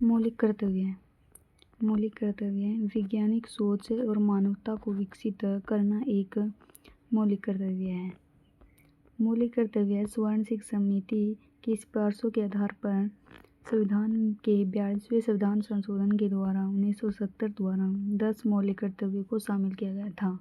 मौलिक कर्तव्य। मौलिक कर्तव्य वैज्ञानिक सोच और मानवता को विकसित करना एक मौलिक कर्तव्य है। मौलिक कर्तव्य स्वर्ण शिक्षा समिति की सिफारिशों के आधार पर संविधान के 42वें संविधान संशोधन के द्वारा 1970 द्वारा 10 मौलिक कर्तव्यों को शामिल किया गया था।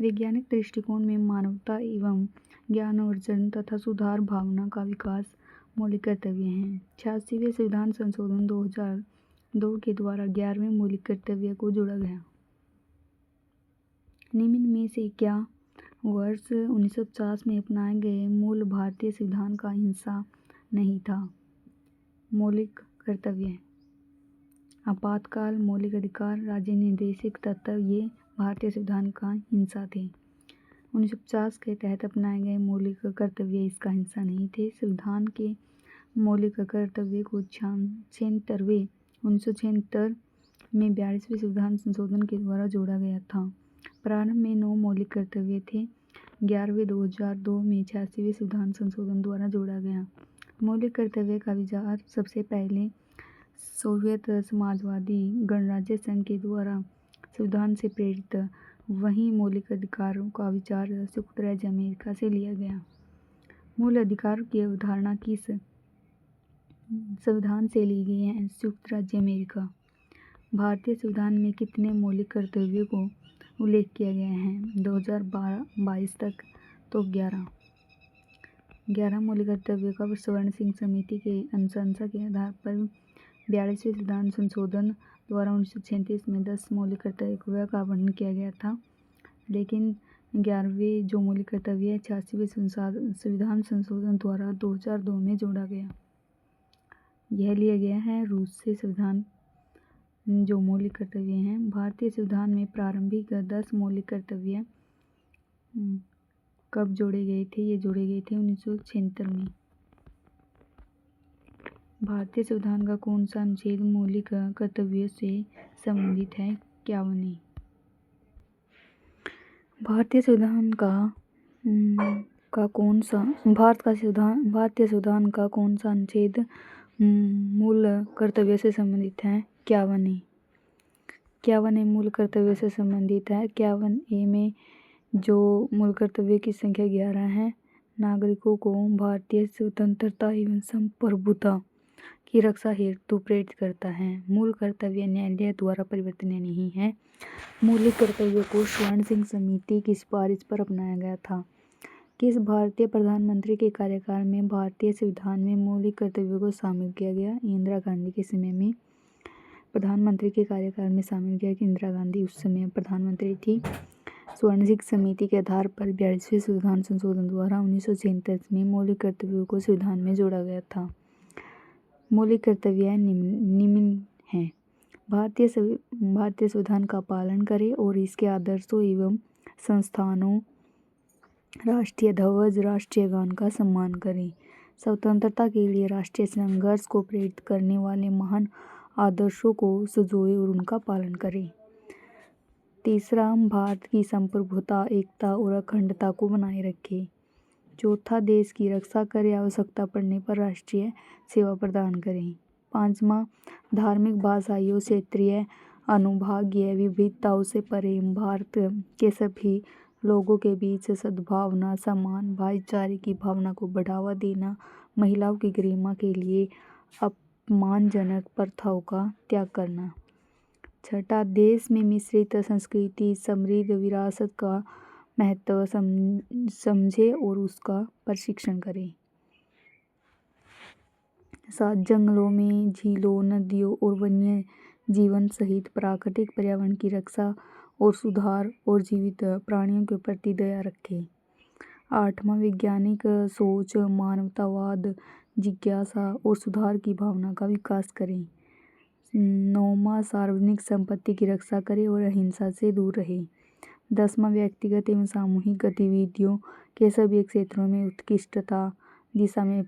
वैज्ञानिक दृष्टिकोण में मानवता एवं ज्ञान अर्जन तथा सुधार भावना का विकास मौलिक कर्तव्य हैं। 86वें संविधान संशोधन 2002 के द्वारा 11वें मौलिक कर्तव्य को जोड़ा गया। निम्न में से क्या वर्ष 1950 में अपनाए गए मूल भारतीय संविधान का हिस्सा नहीं था? मौलिक कर्तव्य आपातकाल, मौलिक अधिकार, राज्य निर्देशित तत्व ये भारतीय संविधान का हिस्सा थे। 1950 के तहत अपनाए गए मौलिक कर्तव्य इसका हिस्सा नहीं थे। संविधान के मौलिक कर्तव्य को 1976 में 42वें संविधान संशोधन के द्वारा जोड़ा गया था। प्रारंभ में 9 मौलिक कर्तव्य थे। 11वें 2002 में 86वें संविधान संशोधन द्वारा जोड़ा गया। मौलिक कर्तव्य का विचार सबसे पहले सोवियत समाजवादी गणराज्य संघ के द्वारा संविधान से प्रेरित, वहीं मौलिक अधिकारों का विचार संयुक्त राज्य अमेरिका से लिया गया। मूल अधिकारों की अवधारणा किस संविधान से ली गई है? संयुक्त राज्य अमेरिका। भारतीय संविधान में कितने मौलिक कर्तव्यों को उल्लेख किया गया है 2022 तक? तो 11 मौलिक कर्तव्यों का स्वर्ण सिंह समिति के अनुशंसा के आधार पर 42वें संविधान संशोधन द्वारा 1937 में 10 मौलिक कर्तव्यों का वर्णन किया गया था। लेकिन 11वें जो मौलिक कर्तव्य है 86वें संविधान संशोधन द्वारा 2002 में जोड़ा गया। यह लिया गया है रूस से। संविधान जो मौलिक कर्तव्य हैं भारतीय संविधान में प्रारंभिक 10 मौलिक कर्तव्य कब जोड़े गए थे? ये जोड़े गए थे 1976 में। भारतीय संविधान का कौन सा अनुच्छेद मौलिक कर्तव्यों से संबंधित है? 51। भारतीय संविधान भारतीय संविधान का कौन सा अनुच्छेद मूल कर्तव्य से संबंधित है? 51। 51 मूल कर्तव्य से संबंधित है। 51 में जो मूल कर्तव्य की संख्या 11 है। नागरिकों को भारतीय स्वतंत्रता एवं संप्रभुता की रक्षा हेतु प्रेरित करता है। मूल कर्तव्य न्यायालय द्वारा परिवर्तनीय नहीं है। मौलिक कर्तव्य को स्वर्ण सिंह समिति की सिफारिश पर अपनाया गया था। किस भारतीय प्रधानमंत्री के कार्यकाल में भारतीय संविधान में मौलिक कर्तव्यों को शामिल किया गया? इंदिरा गांधी के समय में प्रधानमंत्री के कार्यकाल में शामिल किया कि इंदिरा गांधी उस समय प्रधानमंत्री थी। स्वर्ण सिंह समिति के आधार पर 42वें संविधान संशोधन द्वारा 1937 में मौलिक कर्तव्यों को संविधान में जोड़ा गया था। मौलिक कर्तव्य निम्न हैं। भारतीय संविधान का पालन करें और इसके आदर्शों एवं संस्थानों, राष्ट्रीय ध्वज, राष्ट्रीय गान का सम्मान करें। स्वतंत्रता के लिए राष्ट्रीय संघर्ष को प्रेरित करने वाले महान आदर्शों को संजोए और उनका पालन करें। तीसरा, भारत की संप्रभुता, एकता और अखंडता को बनाए रखें। चौथा, देश की रक्षा करें, आवश्यकता पड़ने पर राष्ट्रीय सेवा प्रदान करें। पांचवा, धार्मिक, भाषाई, क्षेत्रीय अनुभागीय विविधताओं से परे भारत के सभी लोगों के बीच सद्भावना, सम्मान, भाईचारे की भावना को बढ़ावा देना। महिलाओं की गरिमा के लिए अपमानजनक प्रथाओं का त्याग करना। छठा, देश में मिश्रित संस्कृति, समृद्ध विरासत का महत्व समझे और उसका प्रशिक्षण करें। 7, जंगलों में झीलों, नदियों और वन्य जीवन सहित प्राकृतिक पर्यावरण की रक्षा और सुधार और जीवित प्राणियों के प्रति दया रखें। 8वां, वैज्ञानिक सोच, मानवतावाद, जिज्ञासा और सुधार की भावना का विकास करें। 9वां, सार्वजनिक संपत्ति की रक्षा करें और अहिंसा से दूर रहें। 10वां, व्यक्तिगत एवं सामूहिक गतिविधियों के सभी क्षेत्रों में उत्कृष्टता दिशा में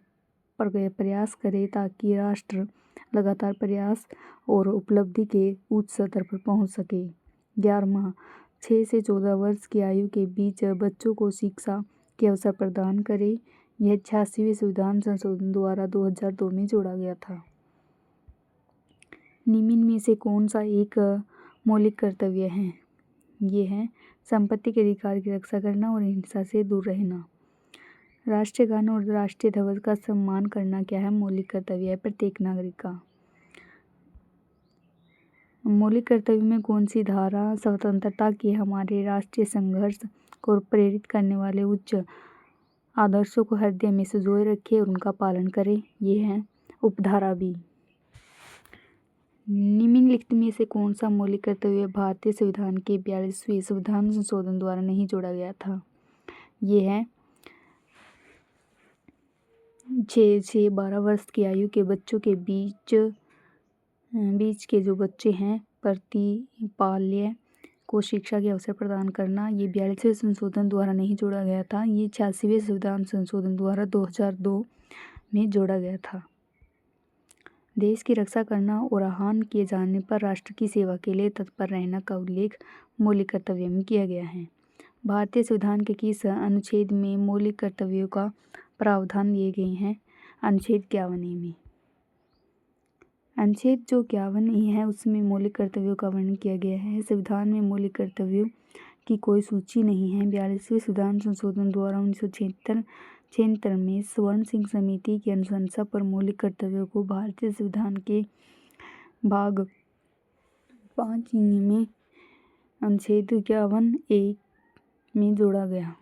प्रयास करें ताकि राष्ट्र लगातार प्रयास और उपलब्धि के उच्च स्तर पर पहुंच सके। 11वां, 6 से 14 वर्ष की आयु के बीच बच्चों को शिक्षा के अवसर प्रदान करें। यह 86वें संविधान संशोधन द्वारा 2002 में जोड़ा गया था। निम्न में से कौन सा एक मौलिक कर्तव्य है? ये है संपत्ति के अधिकार की रक्षा करना और हिंसा से दूर रहना। राष्ट्रीय गान और राष्ट्रीय ध्वज का सम्मान करना क्या है? मौलिक कर्तव्य है प्रत्येक नागरिक का। मौलिक कर्तव्य में कौन सी धारा स्वतंत्रता के हमारे राष्ट्रीय संघर्ष को प्रेरित करने वाले उच्च आदर्शों को हृदय में संजोए रखे और उनका पालन करे? ये है उपधारा बी। निम्नलिखित में से कौन सा मौलिक कर्तव्य भारतीय संविधान के 42वें संविधान संशोधन द्वारा नहीं जोड़ा गया था? ये है 6 से 12 वर्ष की आयु के बच्चों के बीच के जो बच्चे हैं प्रतिपाल्य को शिक्षा के अवसर प्रदान करना। ये 42वें संशोधन द्वारा नहीं जोड़ा गया था, ये 86वें संविधान संशोधन द्वारा 2002 में जोड़ा गया था। देश की रक्षा करना और आह्वान किए जाने पर राष्ट्र की सेवा के लिए तत्पर रहने का उल्लेख मौलिक कर्तव्य में किया गया है। भारतीय संविधान के किस अनुच्छेद में मौलिक कर्तव्यों का प्रावधान दिए गए हैं? अनुच्छेद 51 में। अनुच्छेद जो 51 है उसमें मौलिक कर्तव्यों का वर्णन किया गया है। संविधान में मौलिक कर्तव्यों की कोई सूची नहीं है। 42वें संविधान संशोधन द्वारा 1976 में स्वर्ण सिंह समिति की अनुशंसा पर मौलिक कर्तव्यों को भारतीय संविधान के भाग 5 में अनुच्छेद 51(1) में जोड़ा गया।